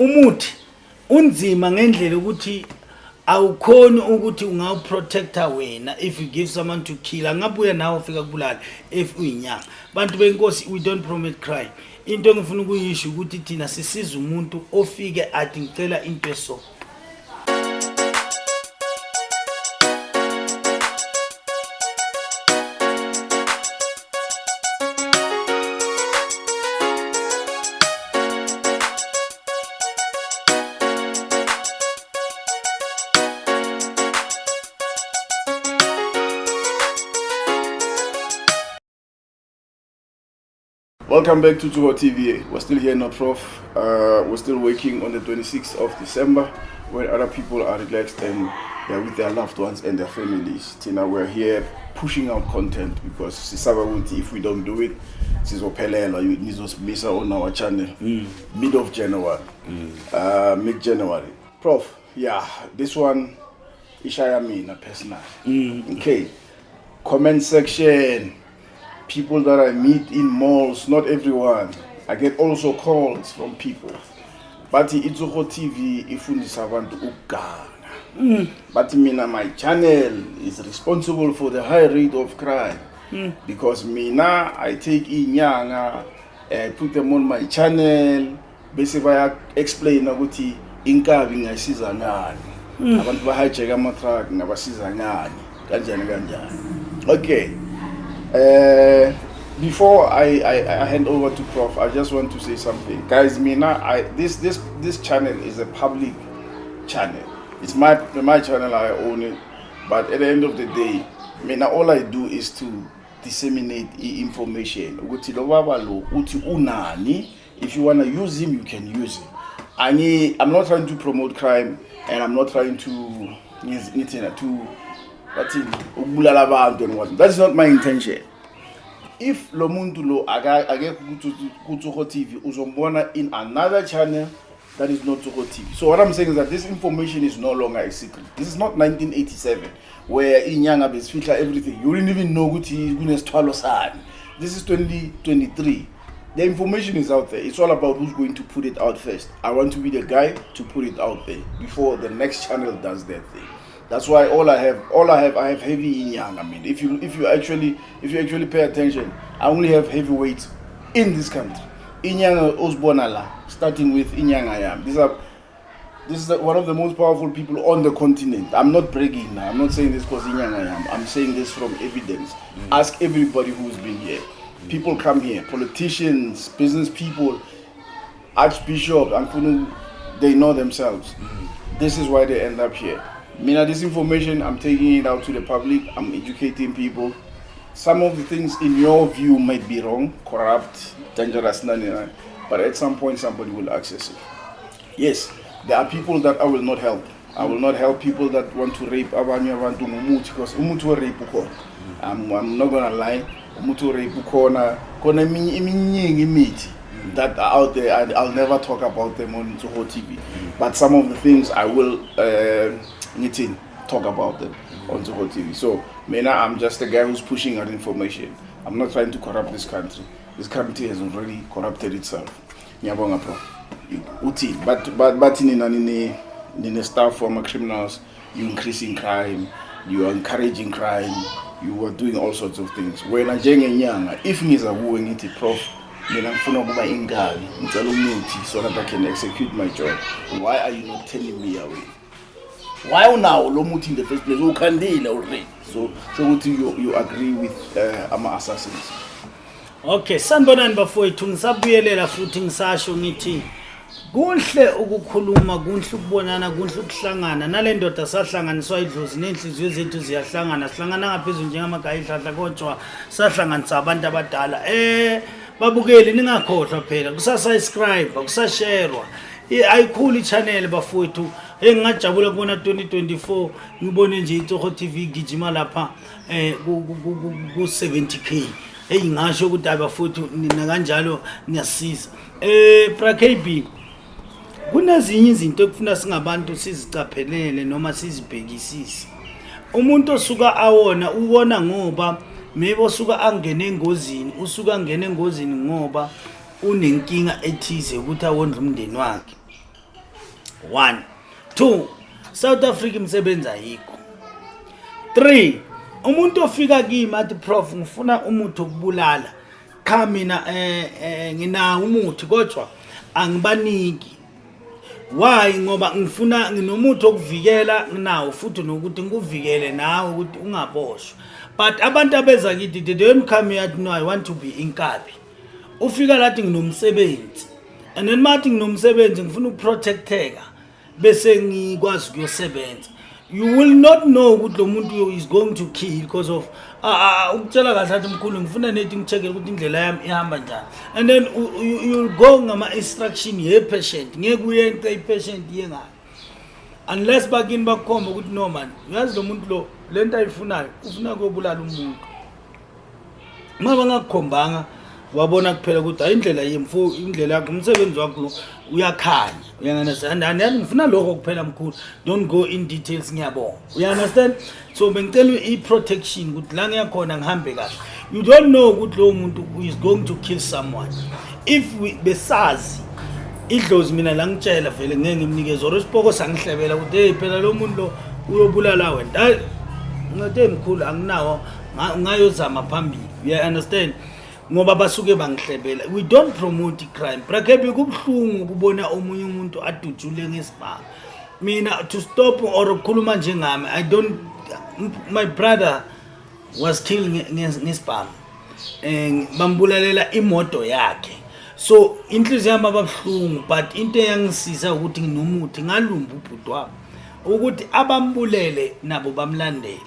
Umuthi unzima ngendlela ukuthi awukhoni ukuthi ungaprotecta wena if you give someone to kill angabuya nawe ufika kubulala if uyinyanga bantu benkosi we don't promote crime into engifuna ukuyisho ukuthi thina sisiza umuntu ofike athi ngicela into eso. Welcome back to Tuho TV. We're still here, not Prof. We're still working on the 26th of December when other people are relaxed and they're with their loved ones and their families. Tina, we're here pushing out content because if we don't do it, you need to miss out on our channel mid of January, mid-January. Prof, yeah, this one, Ishayamina personal. Okay, comment section. People that I meet in malls, not everyone. I get also calls from people. But Tuho TV ifundisa abantu ukuganga. But mina my channel is responsible for the high rate of crime. Because mina I take inyanga, I put them on my channel. Basically I explain ukuthi inkabi ngayisiza ngani. Abantu bahijack ama-truck ngabasiza ngani. Kanjani. Okay. Before I hand over to Prof, I just want to say something, guys. This channel is a public channel. It's my channel. I own it. But at the end of the day, all I do is to disseminate information. If you wanna use him, you can use him. I'm not trying to promote crime, and I'm not trying to that is not my intention. If Lomuntu lo age Tuho TV uzombona in another channel that is not Tuho TV. So what I'm saying is that this information is no longer a secret. This is not 1987 where Inyanga is feature everything. You didn't even know this is 2023. The information is out there. It's all about who's going to put it out first. I want to be the guy to put it out there before the next channel does their thing. That's why I have heavy Inyanga. If you actually pay attention, I only have heavyweights in this country. Inyanga Osbonala, starting with Inyanga. This is one of the most powerful people on the continent. I'm not bragging now. I'm not saying this because Inyanga. I'm saying this from evidence. Ask everybody who's been here. People come here, politicians, business people, archbishops, and they know themselves. This is why they end up here. This information, I'm taking it out to the public. I'm educating people. Some of the things in your view might be wrong, corrupt, dangerous, but at some point somebody will access it. Yes, there are people that I will not help. I will not help people that want to rape Umuthi because Umuthi will rape ukona. I'm not gonna lie. Umuthi will rape ukona. Kona imithi that are out there, and I'll never talk about them on Tuho TV. But some of the things I will talk about them on Tuho TV. So, I'm just a guy who's pushing out information. I'm not trying to corrupt this country. This country has already corrupted itself. Nyabonga Prof. But in the staff former criminals, you're increasing crime, you are encouraging crime, you are doing all sorts of things. When I Inyanga, if me is a wooing it, Prof. I'm Umuthi so that I can execute my job. Why are you not telling me away? Why now Umuthi in the first place? Who can they already? So you agree with ama assassins? Okay, sanibonani bafowethu ngisabuyelela futhi ngisasho ngithi kuhle ukukhuluma kuhle ukubonana kuhle ukuhlangana nale ndoda sahlanganiswa idlozi nenhliziyo zethu ziyahlangana sihlangana ngaphezulu njengamagaya idladla kodwa sahlanganisa abantu abadala babukeli ningakhohlwa phela kusasubscribe kusasharewa ayikhulu ichannel bafowethu ngingajabula kubona 2024 ngibone nje iTuho TV gijima lapha ku 70k ngasho ukuthi abafowethu nina kanjalo niyasiza prakb kunezinye izinto ekufuna singabantu sizicaphelele noma sizibhekisise. Umuntu osuka awona ubona ngoba maybe osuka angene engozini usuka angene engozini ngoba unenkinga ethize ukuthi awondla umndeni wakhe. 1 2 South Africa imsebenzi ayikho 3 umuntu ofika kimi athi prof ngifuna umuthi okubulala cha mina nginawo umuthi kodwa angibaniki why ngoba ngifuna nginomuthi okuvikela nginawo futhi nokuthi ngikuvikele nawe ukuthi ungaboshwa but abantu abeza kithi they don't come here no I want to be inkabi ufika lathi nginomsebenzi and then mathi nginomsebenzi ngifuna ukuprotecteka bese ngikwazi ukuyosebenza you will not know ukuthi lo muntu is going to kill because of ukutshela kahle athi mkhulu ngifuna nethi ngicheck ukuthi indlela yami ihamba njani and then you'll go ngama instruction ye patient ngeke uyente i-patient yengayo unless bakini bakhomba ukuthi no man uyazi lo muntu lo lento ayifunayo ufuna ukubulala umuntu maba ngakukhombanga wabona kuphela ukuthi ayindlela yemfu indlela yakho umsebenzi wakho lo uyakhanya uyanganesanda and ngifuna lokho kuphela mkhulu don't go in details ngiyabona uyanderstand so bengicela i-protection ukuthi la ngiyakhona ngihambe kahle you don't know ukuthi lo muntu is going to kill someone if we besazi idlozi mina la ngitshela vele ngeke ngimnikeze or isipoko sangihlebela ukuthi hey phela lo muntu lo uyobulala wena ngathi mkhulu anginawo ngayozama phambili you understand ngoba basuke bangihlebela we don't promote crime brakhebi kubhlungu ukubona omunye umuntu adujule ngesibanga mina to stop or ukukhuluma njengami I don't my brother was killed ngesibanga bambulalela imoto yakhe so inhliziyo yami ababhlungu but into eyangisiza ukuthi nginomuthi ngalumba ubhuti wami ukuthi abambulele nabo bamlandele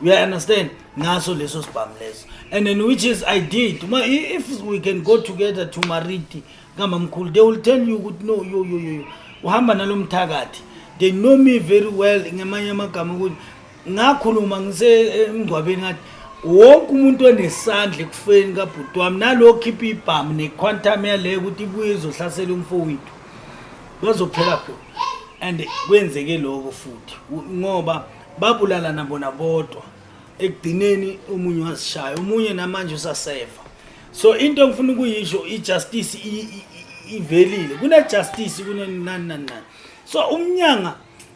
you understand ngaso leso sibhamu leso and then which is I did if we can go together to Mariti ngama mkhulu they will tell you ukuthi no yo uhamba nalomthakathi they know me very well ngamanye amagama ukuthi ngakhuluma ngise emgcwabeni ngathi wonke umuntu onesandla ekufeni kabhuti wami nalokho khipha ibhamu nequantum yale ukuthi ibuye izohlasela umfowethu bazophela pho and kwenzeke lokho futhi ngoba babulala nabona bodwa ekugcineni umunye wasishaya umunye namanje usaseva so into ngifuna ukuyisho ijustice ivelile kune justice kunani so umnyanga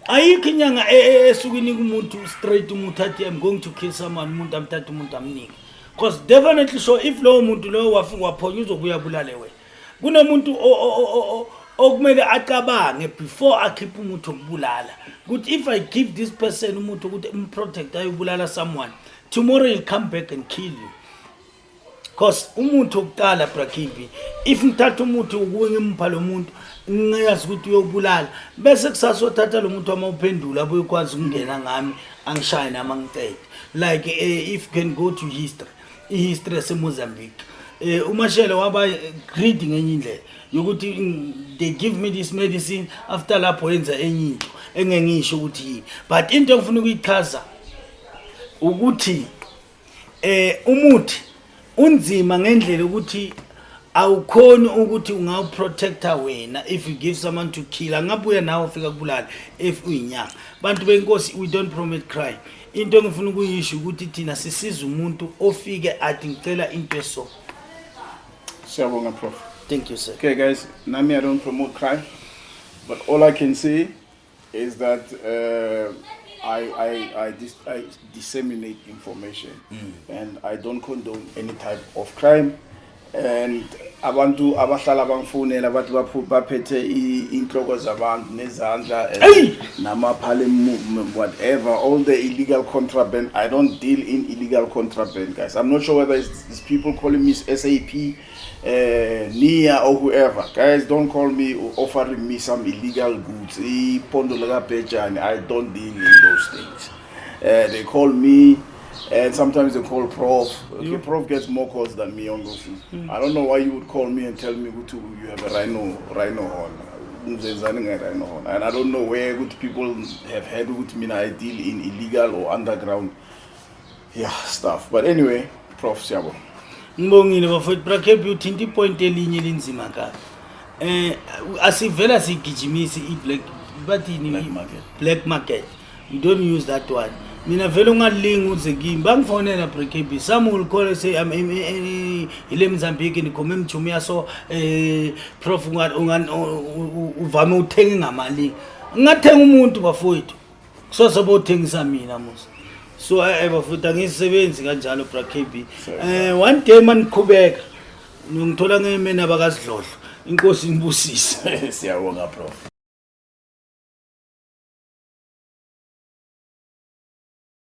ayikho inyanga esukini kumuntu straight umuntu athi I'm going to kill someone umuntu amthatha umuntu amnike because definitely so if lo muntu lo wafika waphonya uzobuya bulale wena kunomuntu okumele acabange before akhipha umuntu okubulala ukuthi if I give this person umuntu ukuthi umprotect ayubulala someone tomorrow he'll come back and kill you because umuntu okuqala brakhibi if ngithatha umuntu ukuwe ngimpa lo muntu ngiyazi ukuthi uyobulala bese kusasa uthatha lo muntu amawuphendula abuye kwazi ukungena ngami angishaye nama ngicede like if you can go to history yaseMozambique umashele waba greedy ngenye indlela yokuthi they give me this medicine after lapho yenza enye into engengisho ukuthi yini but into engifuna ukuyichaza ukuthi umuthi unzima ngendlela ukuthi awukhoni ukuthi ungaprotecta wena if you give someone to kill angabuya nawe ufika kubulala if uyinyanga bantu benkosi we don't promote crime into engifuna ukuyisho ukuthi thina sisiza umuntu ofike athi ngicela into eso Siyabonga Prof. Thank you sir. Okay guys, nami I don't promote crime, but all I can say is that I disseminate information and I don't condone any type of crime. And abantu abahlala bangifonela bathi baphethe inhloko zabantu nezandla namaphala movement whatever all the illegal contraband. I don't deal in illegal contraband guys. I'm not sure whether it's people calling me SAP Nia or whoever. Guys, don't call me offering me some illegal goods. I don't deal in those things. They call me and sometimes they call Prof. Okay, Prof gets more calls than me on those things. I don't know why you would call me and tell me you have a rhino horn. And I don't know where good people have heard with me. I deal in illegal or underground stuff. But anyway, Prof Siyabo. Ngibongile bafowethu brakhebi uthinta ipoint elinye elinzima kabi. Asivela sigijimisi black market. We don't use that one. Mina vele ungalingi uze kimi bangifonela brakhebi some will call and say I'm ile Mozambique nikhome emjumi yaso Prof uvame uthenga ngamali ngingathenga umuntu bafowethu kusozobe uthengisa mina musa so bafowethu angisebenzi kanjalo bra KB one day maniqhubeka ngithola ngemena bakasidlodlo inkosi inibusise Siyabonga Prof.